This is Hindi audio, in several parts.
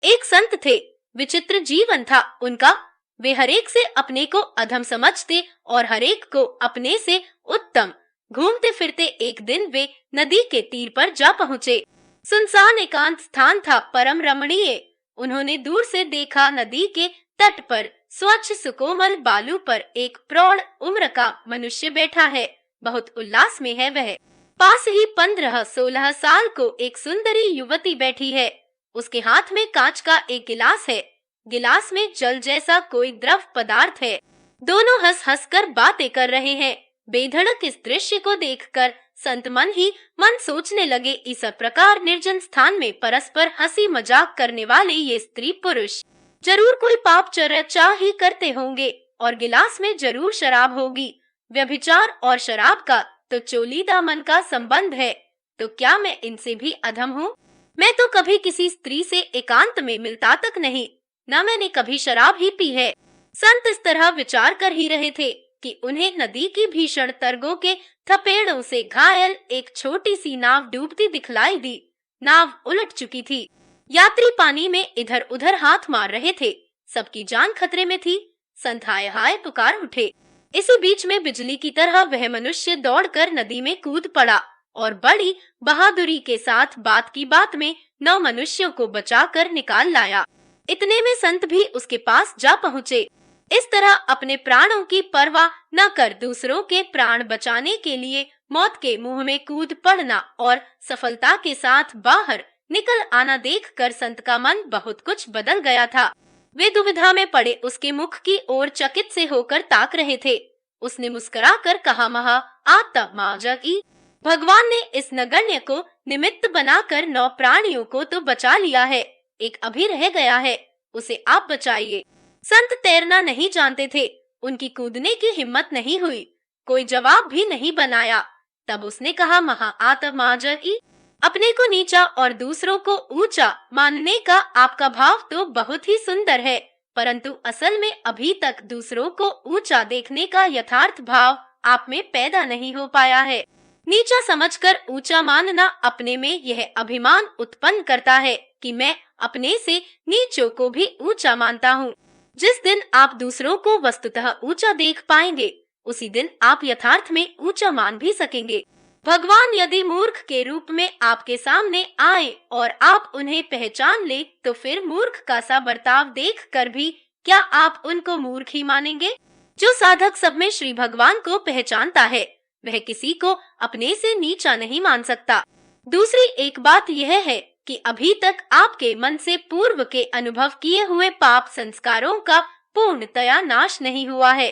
एक संत थे, विचित्र जीवन था उनका। वे हरेक से अपने को अधम समझते और हरेक को अपने से उत्तम। घूमते फिरते एक दिन वे नदी के तीर पर जा पहुँचे। सुनसान एकांत स्थान था, परम रमणीय। उन्होंने दूर से देखा, नदी के तट पर स्वच्छ सुकोमल बालू पर एक प्रौढ़ उम्र का मनुष्य बैठा है। बहुत उल्लास में है वह। पास ही 15-16 साल को एक सुंदरी युवती बैठी है। उसके हाथ में कांच का एक गिलास है। गिलास में जल जैसा कोई द्रव पदार्थ है। दोनों हंस हंस कर बातें कर रहे हैं। बेधड़क इस दृश्य को देखकर संत मन ही मन सोचने लगे, इस प्रकार निर्जन स्थान में परस्पर हंसी मजाक करने वाले ये स्त्री पुरुष जरूर कोई पाप चर्चा ही करते होंगे और गिलास में जरूर शराब होगी। व्यभिचार और शराब का तो चोलीदा मन का संबंध है, तो क्या मैं इनसे भी अधम हूँ? मैं तो कभी किसी स्त्री से एकांत में मिलता तक नहीं, न मैंने कभी शराब ही पी है। संत इस तरह विचार कर ही रहे थे कि उन्हें नदी की भीषण तरंगों के थपेड़ों से घायल एक छोटी सी नाव डूबती दिखलाई दी। नाव उलट चुकी थी। यात्री पानी में इधर उधर हाथ मार रहे थे। सबकी जान खतरे में थी। संत हाय हाय पुकार उठे। इसी बीच में बिजली की तरह वह मनुष्य दौड़कर नदी में कूद पड़ा और बड़ी बहादुरी के साथ बात की बात में 9 मनुष्यों को बचाकर निकाल लाया। इतने में संत भी उसके पास जा पहुँचे। इस तरह अपने प्राणों की परवाह न कर दूसरों के प्राण बचाने के लिए मौत के मुंह में कूद पड़ना और सफलता के साथ बाहर निकल आना देखकर संत का मन बहुत कुछ बदल गया था। वे दुविधा में पड़े उसके मुख की ओर चकित से होकर ताक रहे थे। उसने मुस्कुराकर कहा, महा आत्माजगी, भगवान ने इस नगण्य को निमित्त बनाकर 9 प्राणियों को तो बचा लिया है, एक अभी रह गया है, उसे आप बचाइए। संत तैरना नहीं जानते थे। उनकी कूदने की हिम्मत नहीं हुई। कोई जवाब भी नहीं बनाया। तब उसने कहा, महा आत्माजगी, अपने को नीचा और दूसरों को ऊंचा मानने का आपका भाव तो बहुत ही सुंदर है, परंतु असल में अभी तक दूसरों को ऊंचा देखने का यथार्थ भाव आप में पैदा नहीं हो पाया है। नीचा समझकर ऊंचा मानना अपने में यह अभिमान उत्पन्न करता है कि मैं अपने से नीचों को भी ऊंचा मानता हूँ। जिस दिन आप दूसरों को वस्तुतः ऊंचा देख पाएंगे, उसी दिन आप यथार्थ में ऊंचा मान भी सकेंगे। भगवान यदि मूर्ख के रूप में आपके सामने आए और आप उन्हें पहचान ले, तो फिर मूर्ख का सा बर्ताव देखकर भी क्या आप उनको मूर्ख ही मानेंगे? जो साधक सब में श्री भगवान को पहचानता है, वह किसी को अपने से नीचा नहीं मान सकता। दूसरी एक बात यह है कि अभी तक आपके मन से पूर्व के अनुभव किए हुए पाप संस्कारों का पूर्णतया नाश नहीं हुआ है।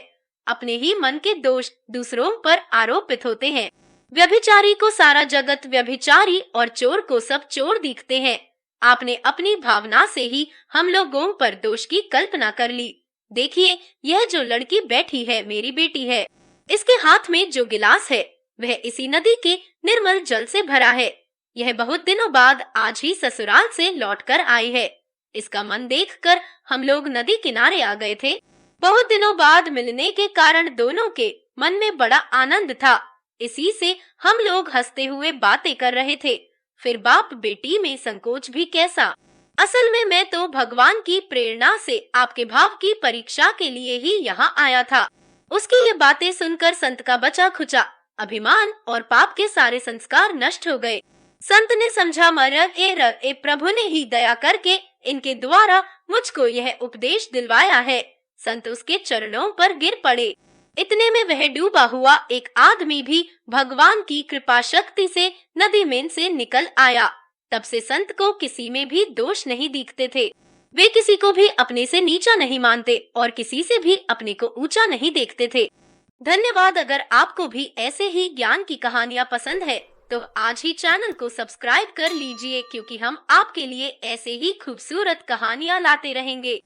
अपने ही मन के दोष दूसरों पर आरोपित होते हैं। व्यभिचारी को सारा जगत व्यभिचारी और चोर को सब चोर दिखते हैं। आपने अपनी भावना से ही हम लोगों पर दोष की कल्पना कर ली। देखिए, यह जो लड़की बैठी है मेरी बेटी है। इसके हाथ में जो गिलास है वह इसी नदी के निर्मल जल से भरा है। यह बहुत दिनों बाद आज ही ससुराल से लौटकर आई है। इसका मन देखकर हम लोग नदी किनारे आ गए थे। बहुत दिनों बाद मिलने के कारण दोनों के मन में बड़ा आनंद था। इसी से हम लोग हंसते हुए बातें कर रहे थे। फिर बाप बेटी में संकोच भी कैसा। असल में मैं तो भगवान की प्रेरणा से आपके भाव की परीक्षा के लिए ही यहाँ आया था। उसकी ये बातें सुनकर संत का बचा खुचा अभिमान और पाप के सारे संस्कार नष्ट हो गए। संत ने समझा, मर प्रभु ने ही दया करके इनके द्वारा मुझको यह उपदेश दिलवाया है। संत उसके चरणों पर गिर पड़े। इतने में वह डूबा हुआ एक आदमी भी भगवान की कृपा शक्ति से नदी में से निकल आया। तब से संत को किसी में भी दोष नहीं दिखते थे। वे किसी को भी अपने से नीचा नहीं मानते और किसी से भी अपने को ऊंचा नहीं देखते थे। धन्यवाद। अगर आपको भी ऐसे ही ज्ञान की कहानियाँ पसंद है तो आज ही चैनल को सब्सक्राइब कर लीजिए, क्योंकि हम आपके लिए ऐसे ही खूबसूरत कहानियाँ लाते रहेंगे।